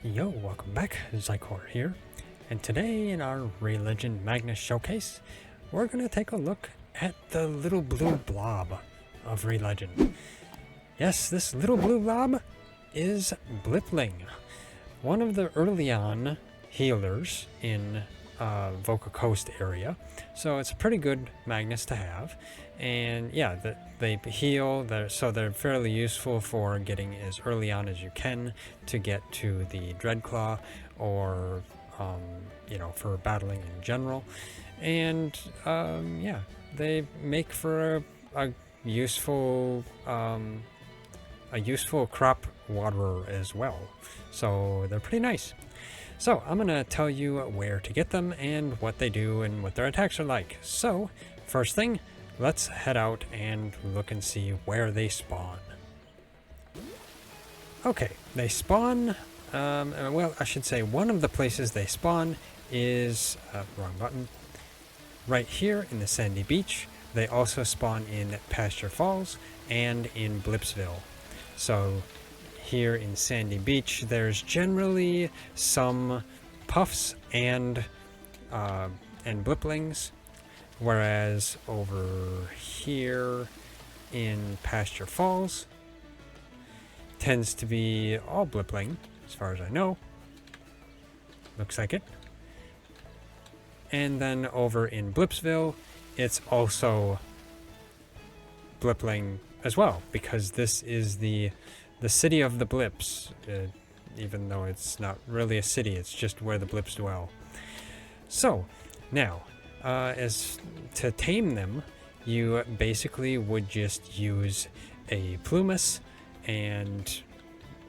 Yo, welcome back, Xycor here, and today in our Religion Magnus showcase, we're going to take a look at the little blue blob of Religion. Yes, this little blue blob is Blipling, one of the early on healers in Voca Coast area, so it's a pretty good Magnus to have. And yeah, they heal, so they're fairly useful for getting as early on as you can to get to the Dreadclaw, or for battling in general. And yeah, they make for a useful crop waterer as well. So they're pretty nice. So I'm gonna tell you where to get them and what they do and what their attacks are like. So first thing, let's head out and look and see where they spawn. Okay, they spawn, well, I should say one of the places they spawn is, wrong button, right here in the sandy beach. They also spawn in Pasture Falls and in Blipsville. So here in Sandy Beach, there's generally some puffs and bliplings, whereas over here in Pasture Falls tends to be all blipling, as far as I know. Looks like it. And then over in Blipsville, it's also blipling as well, because this is the city of the blips, even though it's not really a city, it's just where the blips dwell. So now, as to tame them, you basically would just use a plumas, and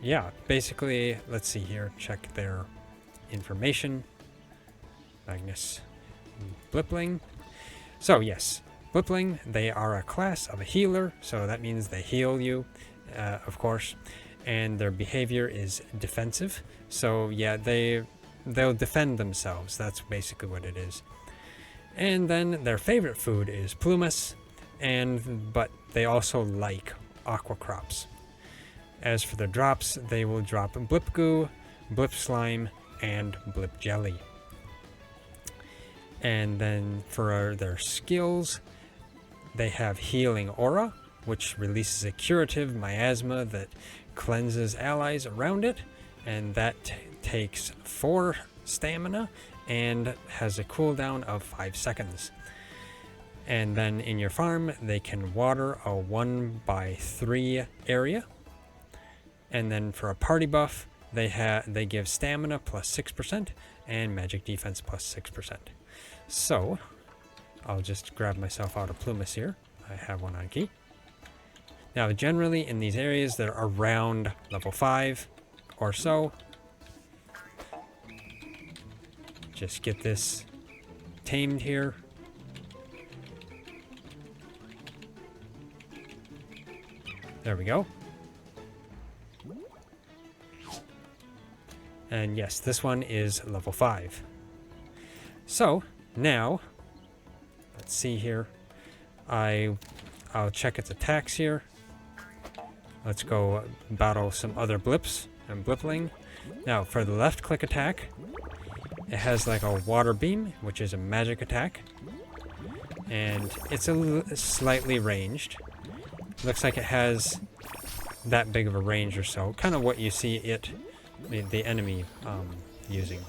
yeah, basically, let's see here, check their information. Magnus, Blipling. So yes, Blipling, they are a class of a healer, so that means they heal you, of course, and their behavior is defensive. So yeah, they'll defend themselves. That's basically what it is. And then their favorite food is plumas, but they also like aqua crops. As for their drops, they will drop blip goo, blip slime, and blip jelly. And then for their skills, they have healing aura, which releases a curative miasma that cleanses allies around it, and that takes 4 stamina and has a cooldown of 5 seconds. And then in your farm, they can water a 1/3 area. And then for a party buff, they give stamina plus 6% and magic defense plus 6%. So I'll just grab myself out of plumas here. I have one on key. Now, generally in these areas, they're around level 5 or so. Just get this tamed here. There we go. And yes, this one is level 5. So now, let's see here. I'll check its attacks here. Let's go battle some other blips and blipling. Now, for the left click attack, it has like a water beam, which is a magic attack. And it's slightly ranged. Looks like it has that big of a range or so. Kind of what you see the enemy using.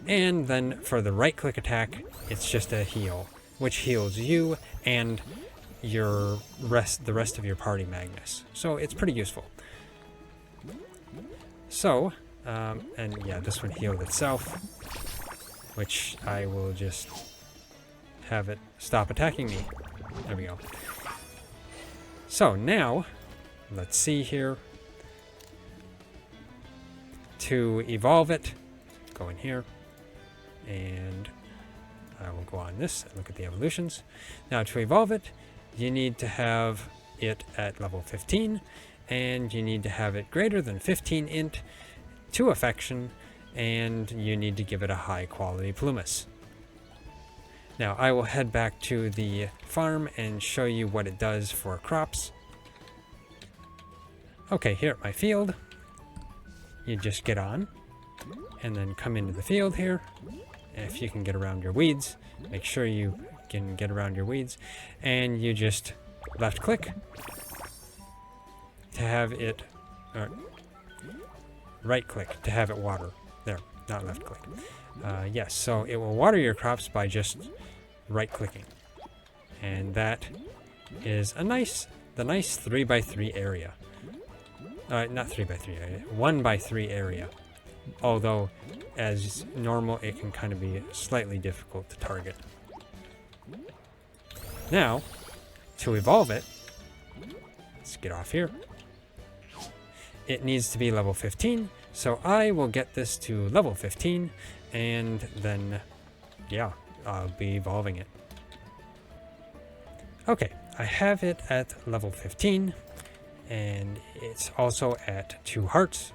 And then for the right click attack, it's just a heal, which heals you and the rest of your party Magnus. So it's pretty useful. So, and yeah, this one healed itself, which I will just have it stop attacking me. There we go. So now, let's see here. To evolve it, go in here, and I will go on this and look at the evolutions. Now, to evolve it, you need to have it at level 15, and you need to have it greater than 15 int, 2 affection, and you need to give it a high quality plumas. Now, I will head back to the farm and show you what it does for crops. Okay, here at my field, you just get on, and then come into the field here. If you can get around your weeds, make sure you can get around your weeds, and you just left click to have it, or right click to have it water. There, not left click. Yes, so it will water your crops by just right clicking. And that is the nice 3x3 area. Not 3x3 area, 1x3 area. Although, as normal, it can kind of be slightly difficult to target. Now, to evolve it, let's get off here. It needs to be level 15, so I will get this to level 15, and then, yeah, I'll be evolving it. Okay, I have it at level 15, and it's also at 2 hearts,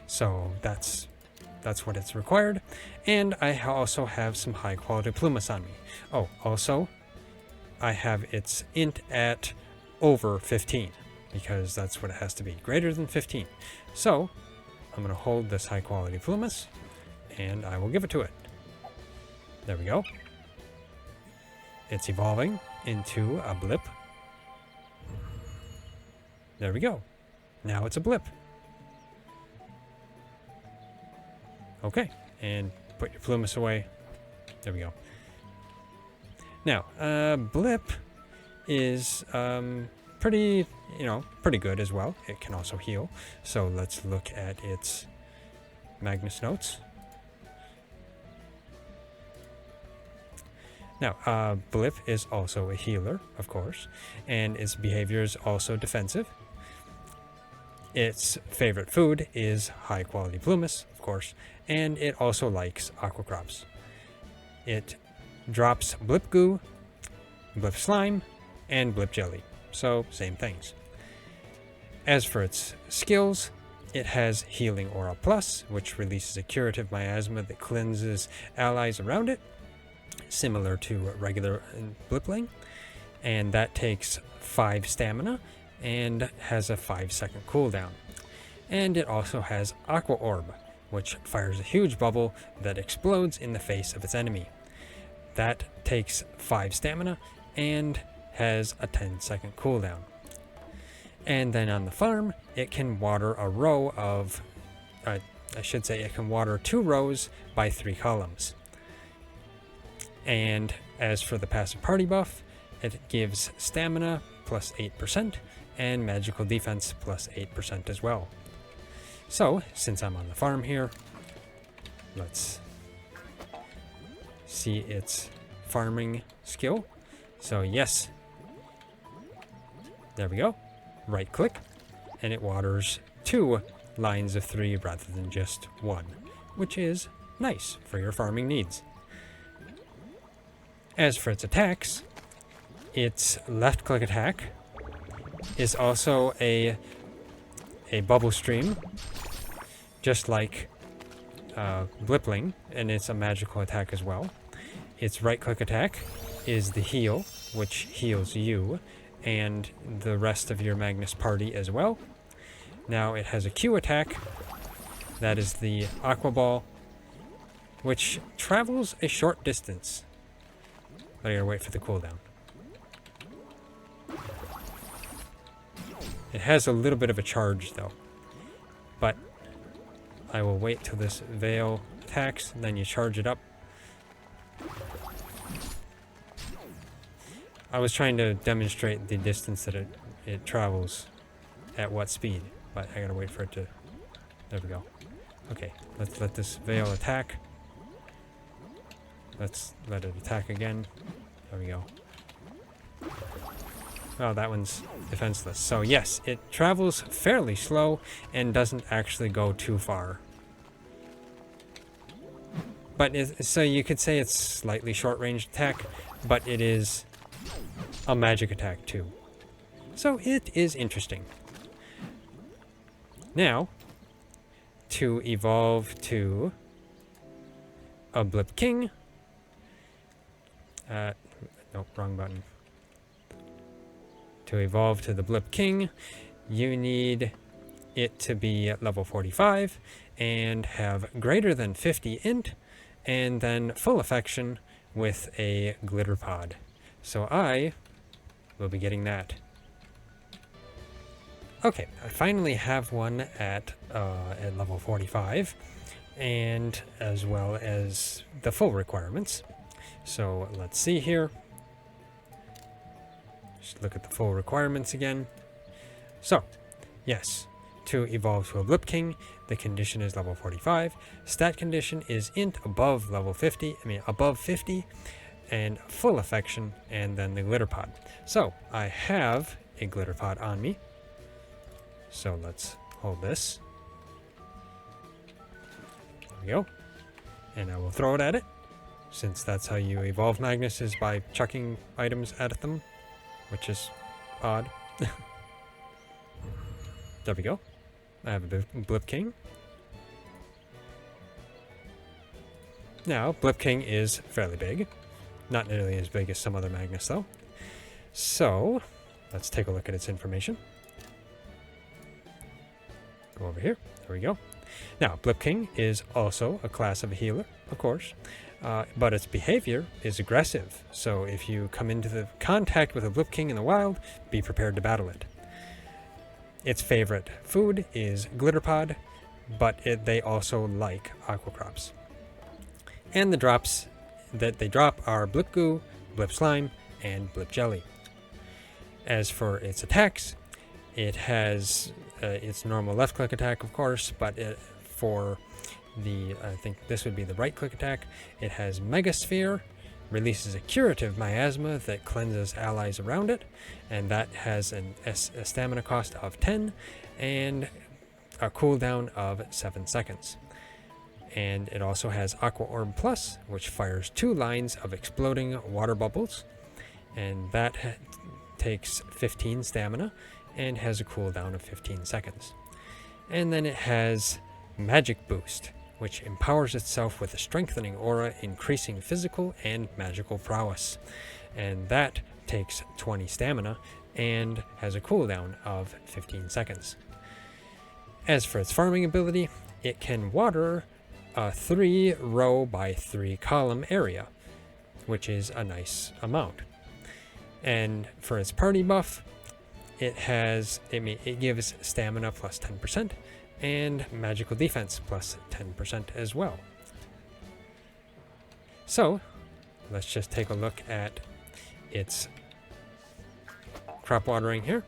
so that's what it's required. And I also have some high quality plumas on me. Oh, also, I have its int at over 15, because that's what it has to be, greater than 15. So, I'm going to hold this high quality plumas, and I will give it to it. There we go. It's evolving into a blip. There we go. Now it's a blip. Okay, and put your plumas away. There we go. Now, blip is pretty good as well. It can also heal. So let's look at its Magnus notes. Now, Blip is also a healer, of course, and its behavior is also defensive. Its favorite food is high-quality plumas, of course, and it also likes aqua crops. It drops Blip Goo, Blip Slime, and Blip Jelly, so same things. As for its skills, it has Healing Aura Plus, which releases a curative miasma that cleanses allies around it, similar to regular Blipling, and that takes 5 stamina and has a 5-second cooldown. And it also has Aqua Orb, which fires a huge bubble that explodes in the face of its enemy. That takes 5 stamina and has a 10-second cooldown. And then on the farm, it can water a row of, it can water 2 rows by 3 columns. And as for the passive party buff, it gives stamina plus 8% and magical defense plus 8% as well. So, since I'm on the farm here, let's see its farming skill. So yes, there we go. Right click, and it waters 2 lines of 3 rather than just 1, which is nice for your farming needs. As for its attacks, its left click attack is also a bubble stream, just like Blipling, and it's a magical attack as well. Its right click attack is the heal, which heals you and the rest of your Magnus party as well. Now it has a Q attack, that is the Aqua Ball, which travels a short distance. But I gotta wait for the cooldown. It has a little bit of a charge though, but I will wait till this veil attacks, and then you charge it up. I was trying to demonstrate the distance that it travels at what speed, but I gotta wait for it to... There we go. Okay, let's let this veil attack. Let's let it attack again. There we go. Oh, that one's defenseless. So yes, it travels fairly slow and doesn't actually go too far. But so you could say it's slightly short-range attack, but it is a magic attack too. So it is interesting. Now, to evolve to a Blip King. Nope, wrong button. To evolve to the Blip King, you need it to be at level 45 and have greater than 50 int, and then full affection with a glitter pod. So I will be getting that. Okay, I finally have one at level 45, and as well as the full requirements. So let's see here. Just look at the full requirements again. So, yes, to evolve to a Blipking, the condition is level 45. Stat condition is int above level 50, above 50, and full affection, and then the glitter pod. So, I have a glitter pod on me. So let's hold this. There we go. And I will throw it at it, since that's how you evolve Magnus, is by chucking items at them, which is odd. There we go. I have a Blipking. Now, Blipking is fairly big. Not nearly as big as some other Magnus, though. So, let's take a look at its information. Go over here. There we go. Now, Blipking is also a class of a healer, of course, but its behavior is aggressive. So if you come into the contact with a Blipking in the wild, be prepared to battle it. Its favorite food is glitterpod, but they also like aqua crops. And the drops that they drop are Blip Goo, Blip Slime, and Blip Jelly. As for its attacks, it has its normal left click attack, of course, but for the, I think this would be the right click attack, it has Mega Sphere, releases a curative miasma that cleanses allies around it, and that has a stamina cost of 10 and a cooldown of 7 seconds. And it also has Aqua Orb Plus, which fires 2 lines of exploding water bubbles, and that takes 15 stamina and has a cooldown of 15 seconds. And then it has Magic Boost, which empowers itself with a strengthening aura, increasing physical and magical prowess. And that takes 20 stamina and has a cooldown of 15 seconds. As for its farming ability, it can water a 3 row by 3 column area, which is a nice amount. And for its party buff, it gives stamina plus 10% and magical defense plus 10% as well. So let's just take a look at its crop watering here.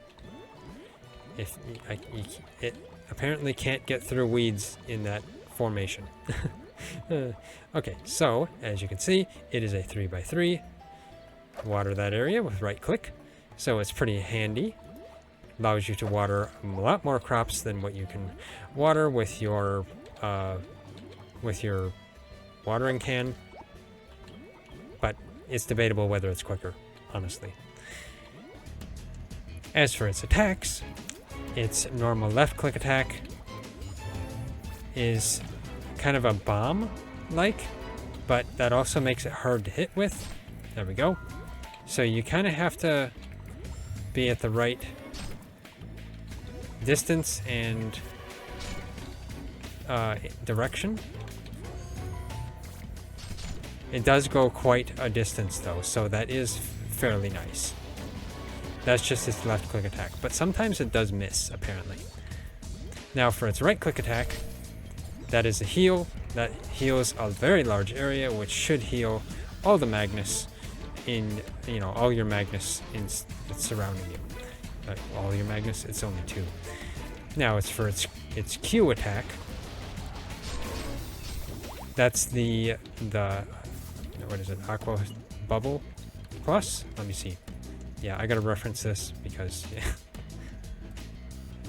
It apparently can't get through weeds in that formation. Okay, so as you can see, it is a 3x3. Water that area with right click, so it's pretty handy. Allows you to water a lot more crops than what you can water with your watering can, but it's debatable whether it's quicker, honestly. As for its attacks, its normal left click attack is kind of a bomb-like, but that also makes it hard to hit with. There we go. So you kind of have to be at the right distance and direction. It does go quite a distance though, so that is fairly nice. That's just its left click attack, but sometimes it does miss, apparently. Now for its right click attack, that is a heal. That heals a very large area, which should heal all the Magnus in, all your Magnus that's surrounding you. All your Magnus, it's only 2. Now it's for its Q attack. That's the what is it? Aqua Bubble Plus? Let me see. Yeah, I gotta reference this because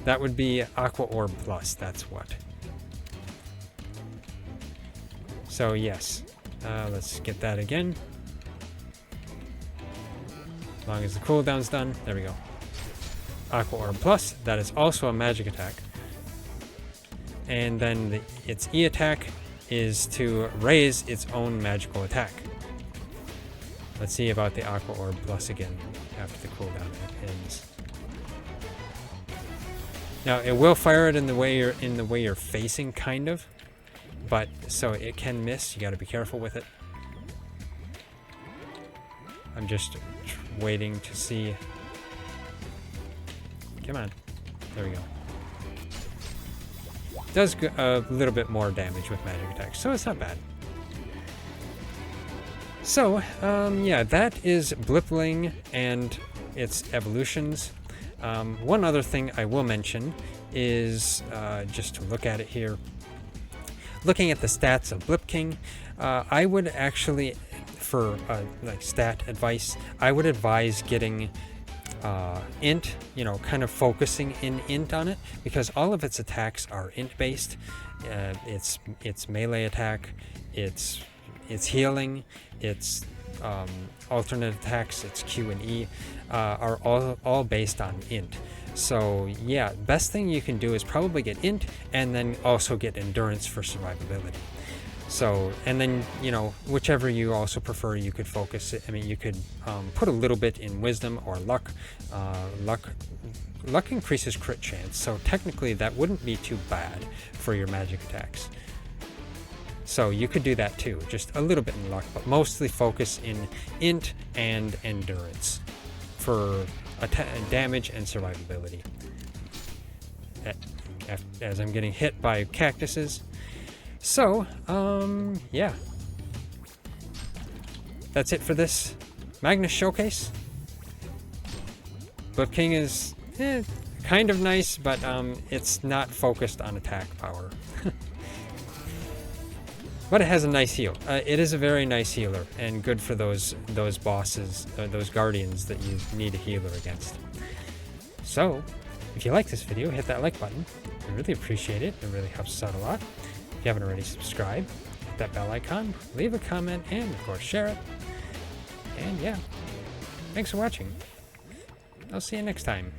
that would be Aqua Orb Plus, that's what. So yes, let's get that again. As long as the cooldown's done, there we go. Aqua Orb Plus, that is also a magic attack. And then its E attack is to raise its own magical attack. Let's see about the Aqua Orb Plus again after the cooldown ends. Now it will fire it in the way you're facing, kind of, but so it can miss. You got to be careful with it. I'm just waiting to see. Come on, there we go. Does a little bit more damage with magic attacks, so it's not bad. So, yeah, that is Blipling and its evolutions. One other thing I will mention is, just to look at it here, looking at the stats of Blipking, I would actually, for like stat advice, I would advise getting int, you know, kind of focusing in int on it, because all of its attacks are int based. Its melee attack, its healing, its alternate attacks, its Q and E, are all based on int. So yeah, best thing you can do is probably get int and then also get endurance for survivability. So, and then, you know, whichever you also prefer, you could focus it. I mean, you could put a little bit in wisdom or luck. Luck increases crit chance, so technically that wouldn't be too bad for your magic attacks. So you could do that too, just a little bit in luck, but mostly focus in int and endurance for damage and survivability. As I'm getting hit by cactuses. So, yeah. That's it for this Magnus showcase. Blipking is kind of nice, but it's not focused on attack power. But it has a nice heal. It is a very nice healer, and good for those bosses, those guardians that you need a healer against. So, if you like this video, hit that like button. I really appreciate it. It really helps us out a lot. If you haven't already, subscribe, hit that bell icon, leave a comment, and of course share it. And yeah, thanks for watching. I'll see you next time.